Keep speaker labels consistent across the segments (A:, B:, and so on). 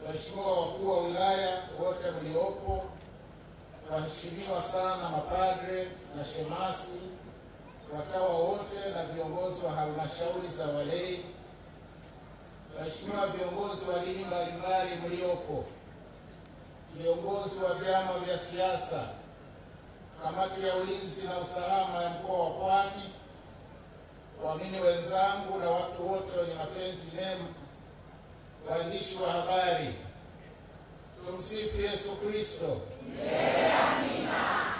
A: Waheshimiwa wakuu wa wilaya wote mliopo, waheshimiwa sana mapadre na shemasi, watawa wote na viongozi wa halmashauri za walei, waheshimiwa viongozi wa dini mbalimbali mliopo, viongozi wa vyama vya siasa, kamati ya ulinzi na usalama ya mkoa wa Pwani, waamini wenzangu na watu wote wenye mapenzi mema, waandishi wa habari, tumsifu Yesu Kristo.
B: Amina.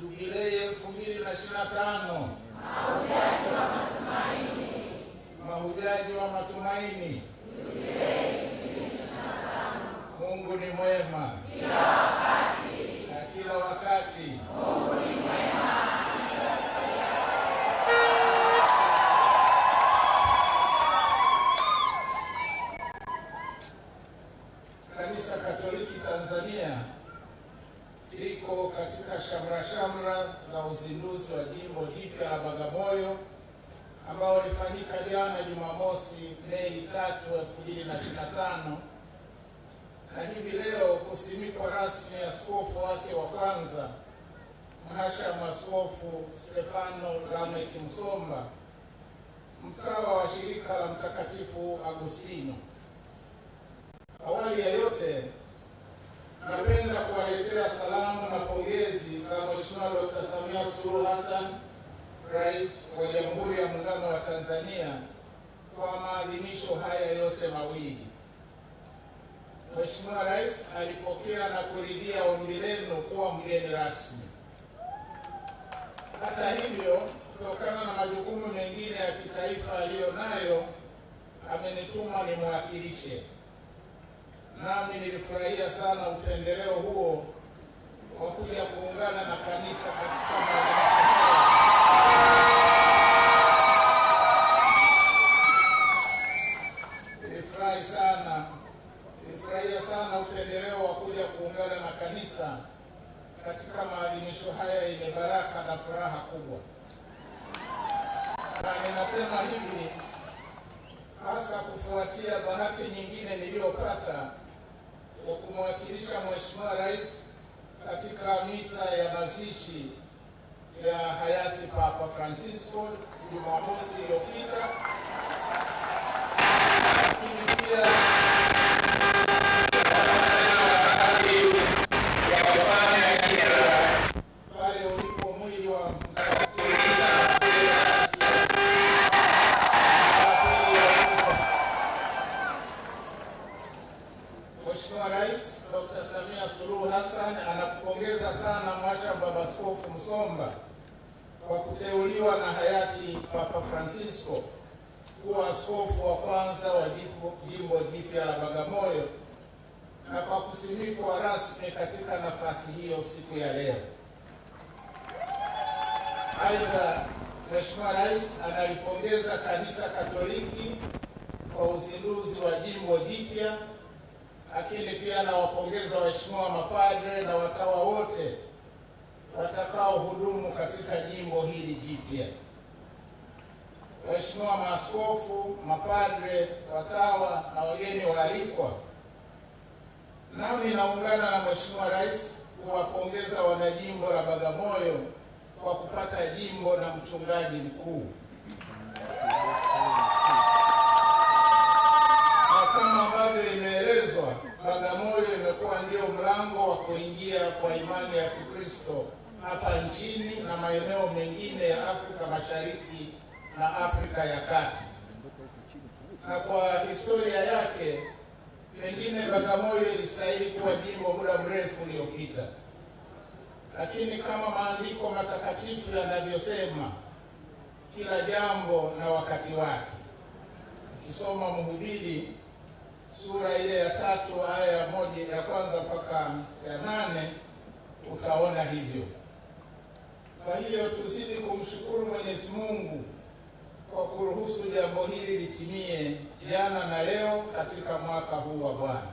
A: Jubilei 2025.
B: Mahujaji wa matumaini.
A: Mahujaji wa matumaini.
B: Jubilei 2025.
A: Mungu ni mwema.
B: Kila wakati.
A: Na kila wakati.
B: Mungu ni mwema.
A: Kanisa Katoliki Tanzania liko katika shamra za uzinduzi wa jimbo jipya la Bagamoyo ambao ulifanyika jana Jumamosi Mei 3, 2025, na hivi leo kusimikwa rasmi askofu wake wa kwanza Mhashamu Askofu Stefano Lameck Musomba, mtawa wa shirika la Mtakatifu Agustino. Awali ya yote, napenda kuwaletea salamu na pongezi za Mheshimiwa Dr. Samia Suluhu Hassan, Rais wa Jamhuri ya Muungano wa Tanzania, kwa maadhimisho haya yote mawili. Mheshimiwa Rais alipokea na kuridhia ombi lenu kuwa mgeni rasmi. Hata hivyo, kutokana na majukumu mengine ya kitaifa aliyonayo, amenituma nimwakilishe. Nami nilifurahia sana upendeleo huo wa kuja kuungana na kanisa katika maadhimisho haya. Nilifurahia sana upendeleo wa kuja kuungana na kanisa katika maadhimisho haya yenye baraka na furaha kubwa. Na ninasema hivi hasa kufuatia bahati nyingine niliyopata ya kumwakilisha Mheshimiwa Rais katika misa ya mazishi ya hayati Papa Francisco Jumamosi iliyopita, lakini pia pale ulipo mwili wa Mheshimiwa Rais Dr. Samia Suluhu Hassan anakupongeza sana Mhashamu Baba Askofu Musomba kwa kuteuliwa na hayati Papa Francisco kuwa askofu wa kwanza wa jimbo jipya la Bagamoyo na kwa kusimikwa rasmi katika nafasi hiyo siku ya leo. Aidha, Mheshimiwa Rais analipongeza Kanisa Katoliki kwa uzinduzi wa jimbo jipya, lakini pia nawapongeza waheshimiwa mapadre na watawa wote watakao hudumu katika jimbo hili jipya. Waheshimiwa maaskofu, mapadre, watawa na wageni waalikwa, nami naungana na Mheshimiwa Rais kuwapongeza wanajimbo la Bagamoyo kwa kupata jimbo na mchungaji mkuu. Na kama ambavyo imeelezwa, Bagamoyo imekuwa ndio mlango wa kuingia kwa imani ya Kikristo hapa nchini na maeneo mengine ya Afrika Mashariki na Afrika ya Kati. Na kwa historia yake, pengine Bagamoyo ilistahili kuwa jimbo muda mrefu uliopita. Lakini kama maandiko matakatifu yanavyosema, kila jambo na wakati wake. Ukisoma Mhubiri sura ile ya 3 aya ya 1 ya kwanza mpaka ya 8 utaona hivyo. Kwa hiyo tuzidi kumshukuru Mwenyezi Mungu kwa kuruhusu jambo hili litimie jana na leo katika mwaka huu wa Bwana.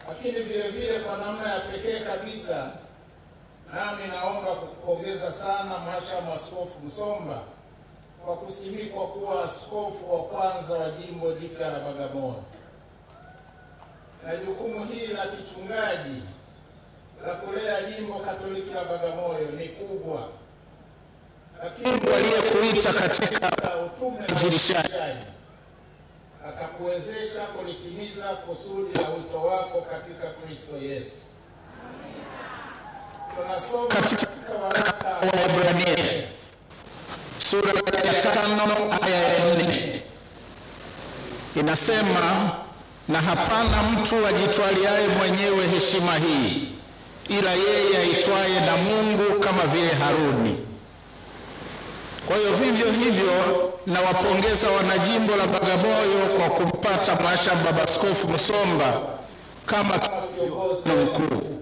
A: Lakini vile vile kwa namna ya pekee kabisa, nami naomba kukupongeza sana Mhashamu Askofu Musomba kwa kusimikwa kuwa askofu wa kwanza wa jimbo jipya la Bagamoyo. Na jukumu hili la kichungaji la kulea jimbo Katoliki la Bagamoyo ni kubwa, lakini
C: aliyekuita katika
A: utume na uinjilishaji atakuwezesha kulitimiza kusudi la wito wako katika Kristo Yesu. Tunasoma katika waraka wa Waebrania
C: sura ya 5 aya ya 4, inasema, na hapana mtu ajitwaliaye mwenyewe heshima hii ila yeye aitwaye na Mungu kama vile Haruni. Kwa hiyo vivyo hivyo nawapongeza wanajimbo la Bagamoyo kwa kumpata Mhashamu Baba Askofu Musomba kama kiongozi mkuu.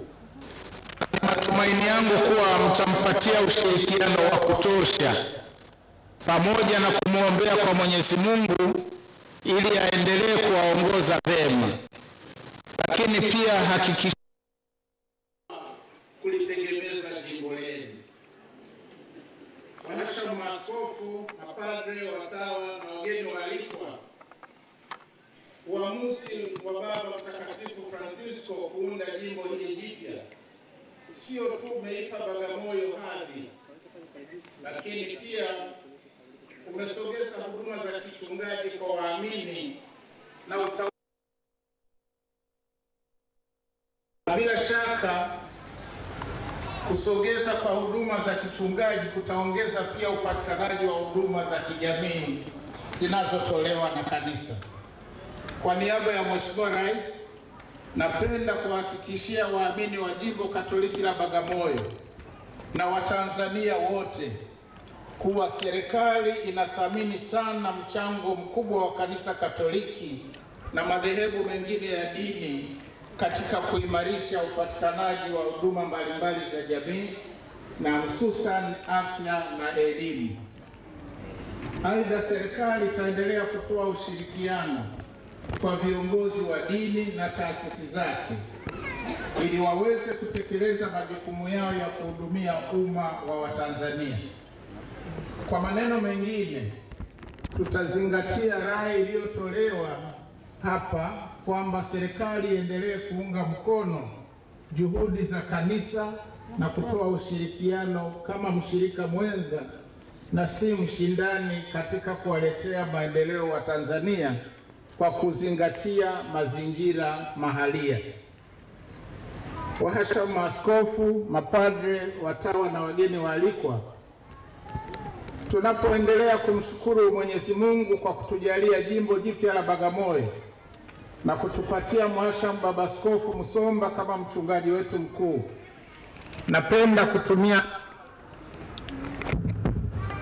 C: Matumaini yangu kuwa mtampatia ushirikiano wa kutosha pamoja na kumwombea kwa Mwenyezi Mungu ili aendelee kuwaongoza vema, lakini pia hakikisha
A: kulitegemeza jimbo lenu. Wahashamu maaskofu, mapadre, watawa na wageni waalikwa, uamuzi wa Baba Mtakatifu Francisco kuunda jimbo hili jipya sio tu umeipa Bagamoyo hadhi, lakini pia umesogeza huduma za kichungaji kwa waamini na bila shaka kusogeza kwa huduma za kichungaji kutaongeza pia upatikanaji wa huduma za kijamii zinazotolewa na kanisa. Kwa niaba ya Mheshimiwa Rais, napenda kuhakikishia waamini wa Jimbo Katoliki la Bagamoyo na Watanzania wote kuwa serikali inathamini sana mchango mkubwa wa Kanisa Katoliki na madhehebu mengine ya dini katika kuimarisha upatikanaji wa huduma mbalimbali za jamii na hususan afya na elimu. Aidha, serikali itaendelea kutoa ushirikiano kwa viongozi wa dini na taasisi zake ili waweze kutekeleza majukumu yao ya kuhudumia umma wa Watanzania. Kwa maneno mengine, tutazingatia rai iliyotolewa hapa kwamba serikali iendelee kuunga mkono juhudi za kanisa na kutoa ushirikiano kama mshirika mwenza na si mshindani katika kuwaletea maendeleo wa Tanzania kwa kuzingatia mazingira mahalia. Wahashamu maaskofu, mapadre, watawa na wageni waalikwa, tunapoendelea kumshukuru Mwenyezi Mungu kwa kutujalia jimbo jipya la Bagamoyo na kutupatia Mhashamu Baba Askofu Musomba kama mchungaji wetu mkuu, napenda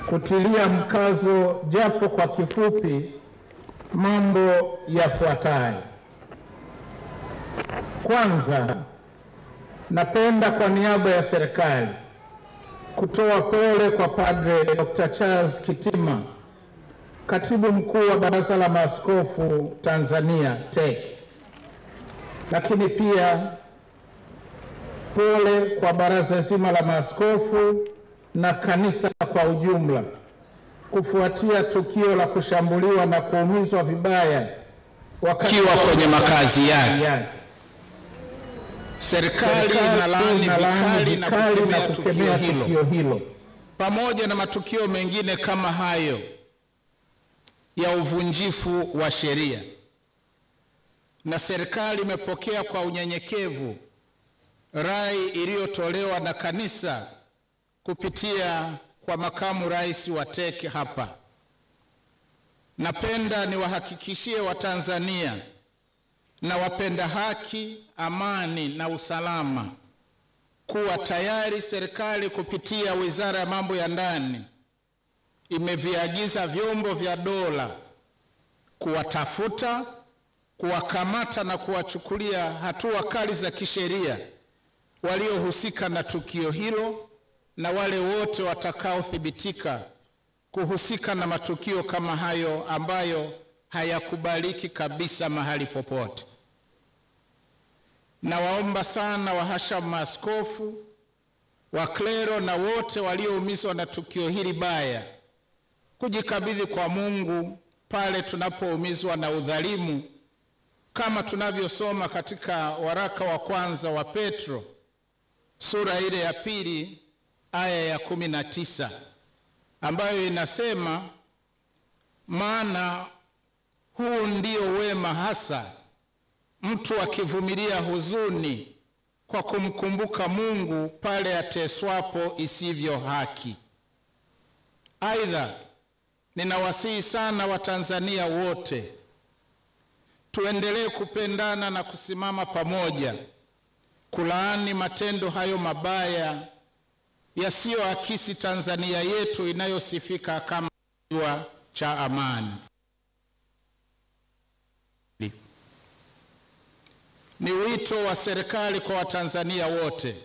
A: kutilia mkazo japo kwa kifupi mambo yafuatayo. Kwanza, napenda kwa niaba ya serikali kutoa pole kwa Padre Dr. Charles Kitima, Katibu Mkuu wa Baraza la Maaskofu Tanzania TEC. Lakini pia pole kwa baraza zima la maaskofu na kanisa kwa ujumla kufuatia tukio la kushambuliwa na kuumizwa vibaya
C: wakiwa kwenye makazi yake. Serikali inalaani vikali na kukemea tukio hilo pamoja na matukio mengine kama hayo ya uvunjifu wa sheria, na serikali imepokea kwa unyenyekevu rai iliyotolewa na kanisa kupitia kwa makamu rais wa TEC hapa. Napenda niwahakikishie Watanzania na wapenda haki, amani na usalama kuwa tayari serikali kupitia Wizara ya Mambo ya Ndani imeviagiza vyombo vya dola kuwatafuta, kuwakamata na kuwachukulia hatua kali za kisheria waliohusika na tukio hilo na wale wote watakaothibitika kuhusika na matukio kama hayo ambayo hayakubaliki kabisa mahali popote. Nawaomba sana wahashamu maaskofu, waklero na wote walioumizwa na tukio hili baya kujikabidhi kwa Mungu pale tunapoumizwa na udhalimu, kama tunavyosoma katika waraka wa kwanza wa Petro sura ile ya 2 aya ya 19, ambayo inasema, maana huu ndio wema hasa, mtu akivumilia huzuni kwa kumkumbuka Mungu pale ateswapo isivyo haki. Aidha, ninawasihi sana Watanzania wote tuendelee kupendana na kusimama pamoja kulaani matendo hayo mabaya yasiyoakisi Tanzania yetu inayosifika kama kisiwa cha amani. Ni wito wa serikali kwa Watanzania wote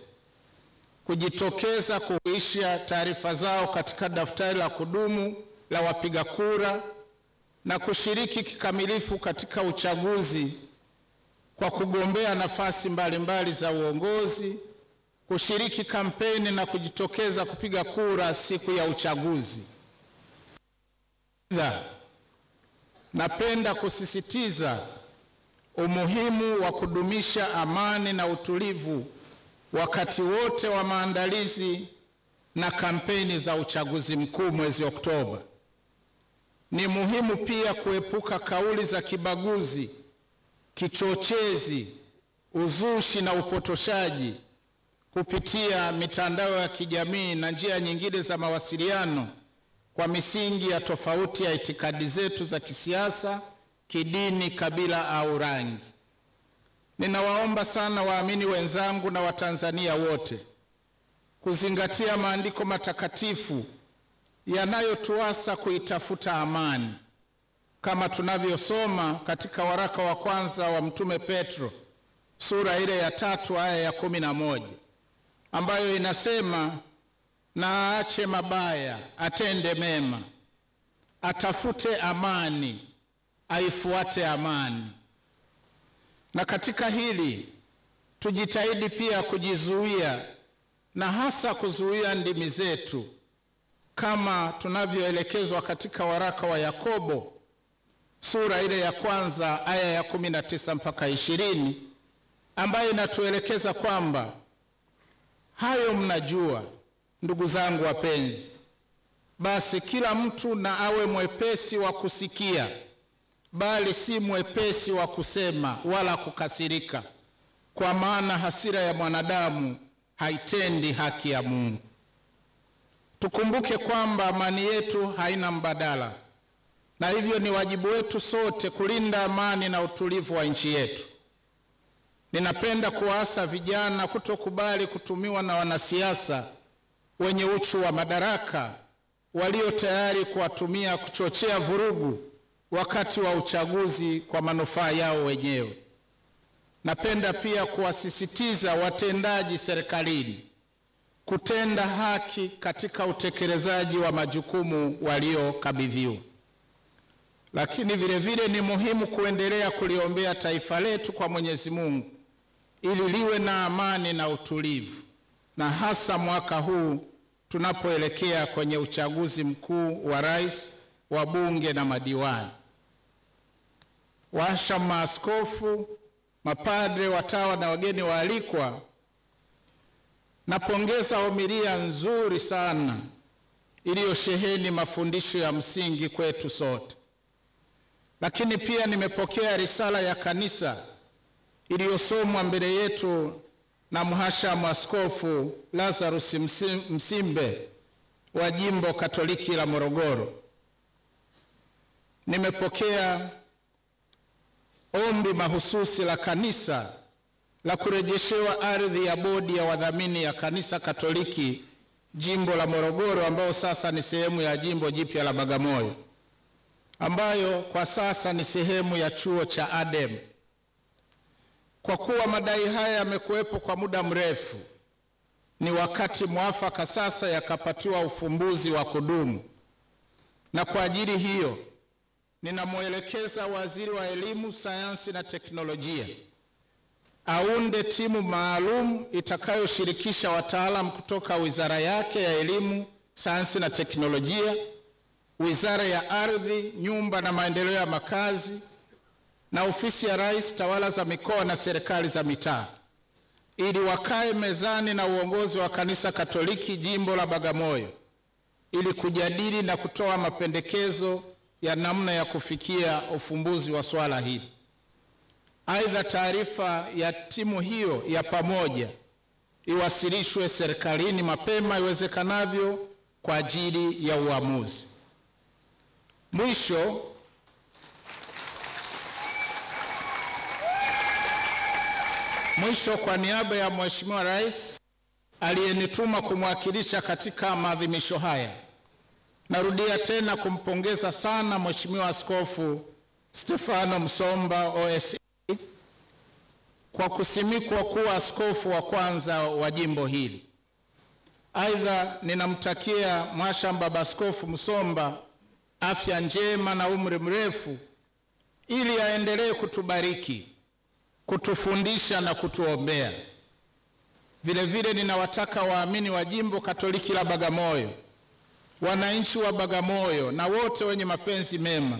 C: kujitokeza kuhuisha taarifa zao katika daftari la kudumu la wapiga kura na kushiriki kikamilifu katika uchaguzi kwa kugombea nafasi mbalimbali za uongozi, kushiriki kampeni na kujitokeza kupiga kura siku ya uchaguzi. Napenda kusisitiza umuhimu wa kudumisha amani na utulivu wakati wote wa maandalizi na kampeni za uchaguzi mkuu mwezi Oktoba. Ni muhimu pia kuepuka kauli za kibaguzi, kichochezi, uzushi na upotoshaji kupitia mitandao ya kijamii na njia nyingine za mawasiliano kwa misingi ya tofauti ya itikadi zetu za kisiasa, kidini, kabila au rangi. Ninawaomba sana waamini wenzangu na Watanzania wote kuzingatia maandiko matakatifu yanayotuasa kuitafuta amani, kama tunavyosoma katika waraka wa kwanza wa Mtume Petro sura ile ya 3 aya ya 11, ambayo inasema, na aache mabaya, atende mema, atafute amani, aifuate amani. Na katika hili tujitahidi pia kujizuia, na hasa kuzuia ndimi zetu, kama tunavyoelekezwa katika waraka wa Yakobo sura ile ya 1 aya ya 19 mpaka 20, ambayo inatuelekeza kwamba hayo mnajua, ndugu zangu wapenzi, basi kila mtu na awe mwepesi wa kusikia, bali si mwepesi wa kusema wala kukasirika, kwa maana hasira ya mwanadamu haitendi haki ya Mungu. Tukumbuke kwamba amani yetu haina mbadala, na hivyo ni wajibu wetu sote kulinda amani na utulivu wa nchi yetu. Ninapenda kuwaasa vijana kutokubali kutumiwa na wanasiasa wenye uchu wa madaraka walio tayari kuwatumia kuchochea vurugu wakati wa uchaguzi kwa manufaa yao wenyewe. Napenda pia kuwasisitiza watendaji serikalini kutenda haki katika utekelezaji wa majukumu waliokabidhiwa. Lakini vile vile ni muhimu kuendelea kuliombea taifa letu kwa Mwenyezi Mungu ili liwe na amani na utulivu, na hasa mwaka huu tunapoelekea kwenye uchaguzi mkuu wa rais, wa bunge na madiwani. Washa maaskofu, mapadre, watawa na wageni waalikwa, napongeza homilia nzuri sana iliyosheheni mafundisho ya msingi kwetu sote. Lakini pia nimepokea risala ya kanisa iliyosomwa mbele yetu na Mhashamu Askofu Lazarus Msimbe wa Jimbo Katoliki la Morogoro. Nimepokea ombi mahususi la kanisa la kurejeshewa ardhi ya bodi ya wadhamini ya Kanisa Katoliki Jimbo la Morogoro, ambao sasa ni sehemu ya Jimbo Jipya la Bagamoyo, ambayo kwa sasa ni sehemu ya chuo cha ADEM. Kwa kuwa madai haya yamekuwepo kwa muda mrefu, ni wakati mwafaka sasa yakapatiwa ufumbuzi wa kudumu. Na kwa ajili hiyo, ninamwelekeza Waziri wa Elimu, Sayansi na Teknolojia aunde timu maalum itakayoshirikisha wataalamu kutoka wizara yake ya Elimu, Sayansi na Teknolojia Wizara ya Ardhi, Nyumba na Maendeleo ya Makazi na Ofisi ya Rais, Tawala za Mikoa na Serikali za Mitaa, ili wakae mezani na uongozi wa Kanisa Katoliki Jimbo la Bagamoyo ili kujadili na kutoa mapendekezo ya namna ya kufikia ufumbuzi wa swala hili. Aidha, taarifa ya timu hiyo ya pamoja iwasilishwe serikalini mapema iwezekanavyo kwa ajili ya uamuzi. Mwisho, kwa niaba ya Mheshimiwa Rais aliyenituma kumwakilisha katika maadhimisho haya, narudia tena kumpongeza sana Mheshimiwa Askofu Stefano Msomba OSE kwa kusimikwa kuwa askofu wa kwanza wa jimbo hili. Aidha, ninamtakia Mhashamu Baba Askofu Msomba afya njema na umri mrefu ili aendelee kutubariki, kutufundisha na kutuombea. Vile vile ninawataka waamini wa Jimbo Katoliki la Bagamoyo, wananchi wa Bagamoyo na wote wenye mapenzi mema,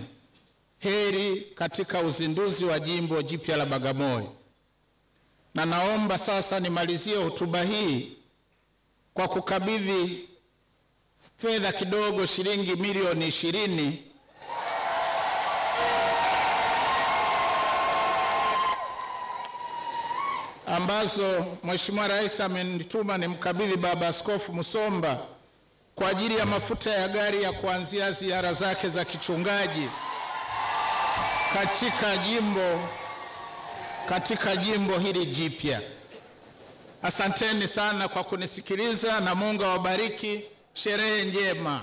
C: heri katika uzinduzi wa jimbo jipya la Bagamoyo. Na naomba sasa nimalizie hotuba hii kwa kukabidhi fedha kidogo, shilingi milioni 20 ambazo Mheshimiwa Rais amenituma nimkabidhi Baba Askofu Msomba kwa ajili ya mafuta ya gari ya kuanzia ziara zake za kichungaji katika jimbo hili jipya. Asanteni sana kwa kunisikiliza na Mungu awabariki. Sherehe njema.